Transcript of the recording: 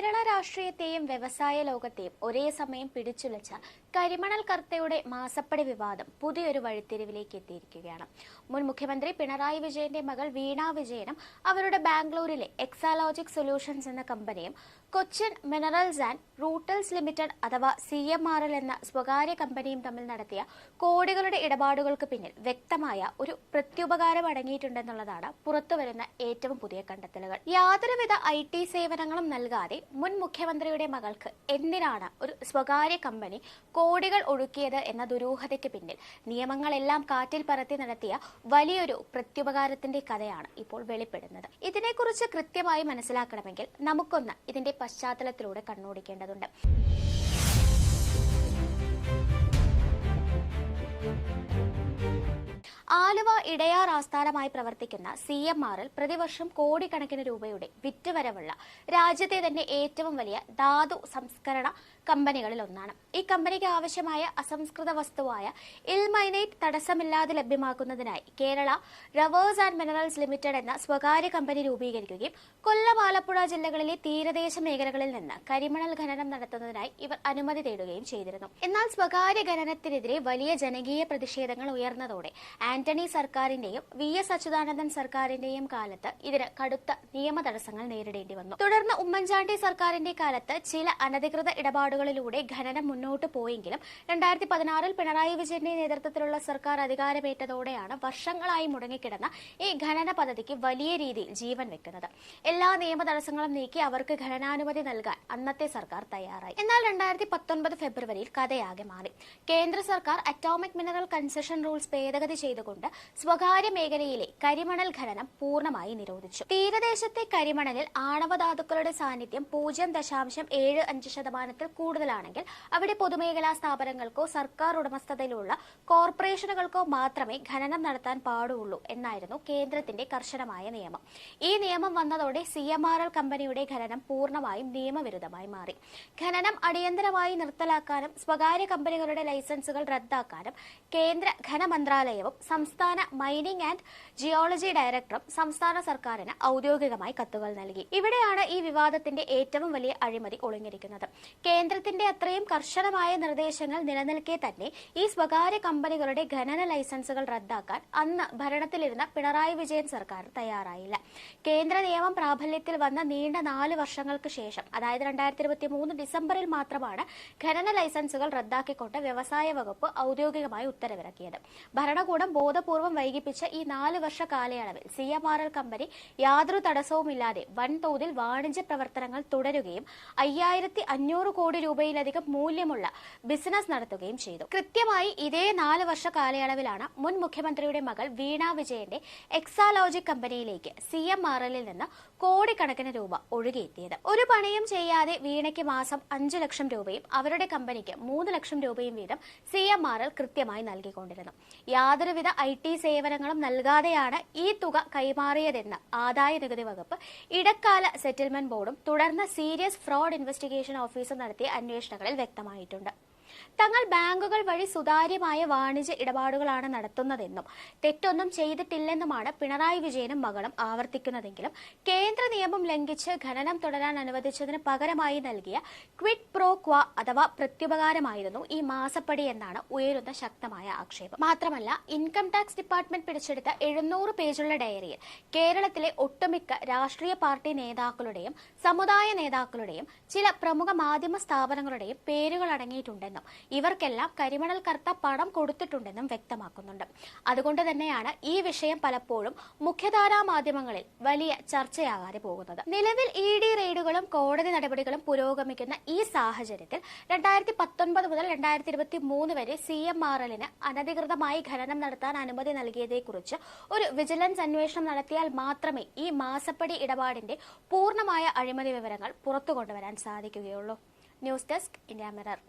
കേരള രാഷ്ട്രീയത്തെയും വ്യവസായ ലോകത്തെയും ഒരേ സമയം പിടിച്ചുലച്ച കരിമണൽ കർത്തയുടെ മാസപ്പടി വിവാദം പുതിയൊരു വഴിത്തിരിവിലേക്ക് എത്തിയിരിക്കുകയാണ്. മുൻ മുഖ്യമന്ത്രി പിണറായി വിജയന്റെ മകൾ വീണ വിജയനും അവരുടെ ബാംഗ്ലൂരിലെ എക്സാലോജിക് സൊല്യൂഷൻസ് എന്ന കമ്പനിയും കൊച്ചിൻ മിനറൽസ് ആൻഡ് റൂട്ടൽസ് ലിമിറ്റഡ് അഥവാ CMRL എന്ന സ്വകാര്യ കമ്പനിയും തമ്മിൽ നടത്തിയ കോടികളുടെ ഇടപാടുകൾക്ക് പിന്നിൽ വ്യക്തമായ ഒരു പ്രത്യുപകാരം അടങ്ങിയിട്ടുണ്ടെന്നുള്ളതാണ് പുറത്തുവരുന്ന ഏറ്റവും പുതിയ കണ്ടെത്തലുകൾ. യാതൊരുവിധ IT സേവനങ്ങളും നൽകാതെ മുൻ മുഖ്യമന്ത്രിയുടെ മകൾക്ക് എന്തിനാണ് ഒരു സ്വകാര്യ കമ്പനി കോടികൾ ഒഴുക്കിയത് എന്ന ദുരൂഹതയ്ക്ക് പിന്നിൽ നിയമങ്ങളെല്ലാം കാറ്റിൽ പറത്തി നടത്തിയ വലിയൊരു പ്രത്യുപകാരത്തിന്റെ കഥയാണ് ഇപ്പോൾ വെളിപ്പെടുന്നത്. ഇതിനെക്കുറിച്ച് കൃത്യമായി മനസ്സിലാക്കണമെങ്കിൽ നമുക്കൊന്ന് ഇതിന്റെ പശ്ചാത്തലത്തിലൂടെ കണ്ണോടിക്കേണ്ടതുണ്ട്. ആലുവ ഇടയാർ ആസ്ഥാനമായി പ്രവർത്തിക്കുന്ന CMRL പ്രതിവർഷം കോടിക്കണക്കിന് രൂപയുടെ വിറ്റുവരവുള്ള രാജ്യത്തെ തന്നെ ഏറ്റവും വലിയ ധാതു സംസ്കരണ കമ്പനികളിൽ ഒന്നാണ്. ഈ കമ്പനിക്ക് ആവശ്യമായ അസംസ്കൃത വസ്തുവായ ഇൽമൈനേറ്റ് തടസ്സമില്ലാതെ ലഭ്യമാക്കുന്നതിനായി കേരള റവേഴ്സ് ആൻഡ് മിനറൽസ് ലിമിറ്റഡ് എന്ന സ്വകാര്യ കമ്പനി രൂപീകരിക്കുകയും കൊല്ലം, ആലപ്പുഴ ജില്ലകളിലെ തീരദേശ മേഖലകളിൽ നിന്ന് കരിമണൽ ഖനനം നടത്തുന്നതിനായി ഇവർ അനുമതി തേടുകയും ചെയ്തിരുന്നു. എന്നാൽ സ്വകാര്യ ഖനനത്തിനെതിരെ വലിയ ജനകീയ പ്രതിഷേധങ്ങൾ ഉയർന്നതോടെ ആന്റണി സർക്കാരിന്റെയും VS അച്യുതാനന്ദൻ സർക്കാരിന്റെയും കാലത്ത് ഇതിന് കടുത്ത നിയമ തടസ്സങ്ങൾ നേരിടേണ്ടി വന്നു. തുടർന്ന് ഉമ്മൻചാണ്ടി സർക്കാരിന്റെ കാലത്ത് ചില അനധികൃത ഇടപാടുകളിലൂടെ ഖനനം മുന്നോട്ട് പോയെങ്കിലും 2016 പിണറായി വിജയന്റെ നേതൃത്വത്തിലുള്ള സർക്കാർ അധികാരമേറ്റതോടെയാണ് വർഷങ്ങളായി മുടങ്ങിക്കിടന്ന ഈ ഖനന പദ്ധതിക്ക് വലിയ രീതിയിൽ ജീവൻ വെക്കുന്നത്. എല്ലാ നിയമ തടസ്സങ്ങളും നീക്കി അവർക്ക് ഖനനാനുമതി നൽകാൻ അന്നത്തെ സർക്കാർ തയ്യാറായി. എന്നാൽ 2019 ഫെബ്രുവരിയിൽ കഥയാകെ മാറി. കേന്ദ്ര സർക്കാർ അറ്റോമിക് മിനറൽ കൺസെഷൻ റൂൾസ് ഭേദഗതി ചെയ്തുകൊണ്ട് സ്വകാര്യ മേഖലയിലെ കരിമണൽ ഖനനം പൂർണ്ണമായി നിരോധിച്ചു. തീരദേശത്തെ കരിമണലിൽ ആണവധാതുക്കളുടെ സാന്നിധ്യം 0.75% കൂടുതലാണെങ്കിൽ അവിടെ പൊതുമേഖലാ സ്ഥാപനങ്ങൾക്കോ സർക്കാർ ഉടമസ്ഥതയിലുള്ള കോർപ്പറേഷനുകൾക്കോ മാത്രമേ ഖനനം നടത്താൻ പാടുള്ളൂ എന്നായിരുന്നു കേന്ദ്രത്തിന്റെ കർശനമായ നിയമം. ഈ നിയമം വന്നതോടെ CMRL കമ്പനിയുടെ ഖനനം പൂർണ്ണമായും നിയമവിരുദ്ധമായി മാറി. ഖനനം അടിയന്തരമായി നിർത്തലാക്കാനും സ്വകാര്യ കമ്പനികളുടെ ലൈസൻസുകൾ റദ്ദാക്കാനും കേന്ദ്ര ഖനമന്ത്രാലയവും സംസ്ഥാന മൈനിംഗ് ആൻഡ് ജിയോളജി ഡയറക്ടറും സംസ്ഥാന സർക്കാരിന് ഔദ്യോഗികമായി കത്തുകൾ നൽകി. ഇവിടെയാണ് ഈ വിവാദത്തിന്റെ ഏറ്റവും വലിയ അഴിമതി ഒളിഞ്ഞിരിക്കുന്നത്. കേന്ദ്രത്തിന്റെ അത്രയും കർശനമായ നിർദ്ദേശങ്ങൾ നിലനിൽക്കെ തന്നെ ഈ സ്വകാര്യ കമ്പനികളുടെ ഖനന ലൈസൻസുകൾ റദ്ദാക്കാൻ അന്ന് ഭരണത്തിലിരുന്ന പിണറായി വിജയൻ സർക്കാർ തയ്യാറായില്ല. കേന്ദ്ര നിയമം പ്രാബല്യത്തിൽ വന്ന നീണ്ട 4 വർഷങ്ങൾക്ക് ശേഷം, അതായത് 2023 ഡിസംബറിൽ മാത്രമാണ് ഖനന ലൈസൻസുകൾ റദ്ദാക്കിക്കൊണ്ട് വ്യവസായ വകുപ്പ് ഔദ്യോഗികമായി ഉത്തരവിറക്കിയത്. ഭരണകൂടം ബോധപൂർവം വൈകിപ്പിച്ച ഈ 4 വർഷ കാലയളവിൽ CMRL കമ്പനി യാതൊരു തടസ്സവുമില്ലാതെ വൻതോതിൽ വാണിജ്യ പ്രവർത്തനങ്ങൾ തുടരുകയും 5500 കോടി രൂപയിലധികം മൂല്യമുള്ള ബിസിനസ് നടത്തുകയും ചെയ്തു. കൃത്യമായി ഇതേ 4 വർഷ കാലയളവിലാണ് മുൻ മുഖ്യമന്ത്രിയുടെ മകൾ വീണ വിജയന്റെ എക്സാലോജിക് കമ്പനിയിലേക്ക് CMRL നിന്ന് കോടിക്കണക്കിന് രൂപ ഒഴുകിയെത്തിയത്. ഒരു പണിയും ചെയ്യാതെ വീണയ്ക്ക് മാസം 5 ലക്ഷം രൂപയും അവരുടെ കമ്പനിക്ക് 3 ലക്ഷം രൂപയും വീതം CMRL കൃത്യമായി നൽകിക്കൊണ്ടിരുന്നു. യാതൊരുവിധ IT സേവനങ്ങളും നൽകാതെയാണ് ഈ തുക കൈമാറിയതെന്ന് ആദായ നികുതി വകുപ്പ്, ഇടക്കാല സെറ്റിൽമെന്റ് ബോർഡും തുടർന്ന് സീരിയസ് ഫ്രോഡ് ഇൻവെസ്റ്റിഗേഷൻ ഓഫീസും നടത്തിയ അന്വേഷണങ്ങളിൽ വ്യക്തമായിട്ടുണ്ട്. തങ്ങൾ ബാങ്കുകൾ വഴി സുതാര്യമായ വാണിജ്യ ഇടപാടുകളാണ് നടത്തുന്നതെന്നും തെറ്റൊന്നും ചെയ്തിട്ടില്ലെന്നുമാണ് പിണറായി വിജയനും മകളും ആവർത്തിക്കുന്നതെങ്കിലും കേന്ദ്ര നിയമം ലംഘിച്ച് ഖനനം തുടരാൻ അനുവദിച്ചതിന് പകരമായി നൽകിയ ക്വിഡ് പ്രോ ക്വാ അഥവാ പ്രത്യുപകാരമായിരുന്നു ഈ മാസപ്പടി എന്നാണ് ഉയരുന്ന ശക്തമായ ആക്ഷേപം. മാത്രമല്ല, ഇൻകം ടാക്സ് ഡിപ്പാർട്ട്മെന്റ് പിടിച്ചെടുത്ത 700 പേജുള്ള ഡയറിയിൽ കേരളത്തിലെ ഒട്ടുമിക്ക രാഷ്ട്രീയ പാർട്ടി നേതാക്കളുടെയും സമുദായ നേതാക്കളുടെയും ചില പ്രമുഖ മാധ്യമ സ്ഥാപനങ്ങളുടെയും പേരുകൾ അടങ്ങിയിട്ടുണ്ടെന്നും ഇവർക്കെല്ലാം കരിമണൽ കർത്ത പണം കൊടുത്തിട്ടുണ്ടെന്നും വ്യക്തമാക്കുന്നുണ്ട്. അതുകൊണ്ട് തന്നെയാണ് ഈ വിഷയം പലപ്പോഴും മുഖ്യധാരാ മാധ്യമങ്ങളിൽ വലിയ ചർച്ചയാകാതെ പോകുന്നത്. നിലവിൽ ED റെയ്ഡുകളും കോടതി നടപടികളും പുരോഗമിക്കുന്ന ഈ സാഹചര്യത്തിൽ 2019 മുതൽ 2023 വരെ CMRLന് അനധികൃതമായി ഖനനം നടത്താൻ അനുമതി നൽകിയതേക്കുറിച്ച് ഒരു വിജിലൻസ് അന്വേഷണം നടത്തിയാൽ മാത്രമേ ഈ മാസപ്പടി ഇടപാടിന്റെ പൂർണ്ണമായ അഴിമതി വിവരങ്ങൾ പുറത്തുകൊണ്ടുവരാൻ സാധിക്കുകയുള്ളൂ. News desk, India mirror.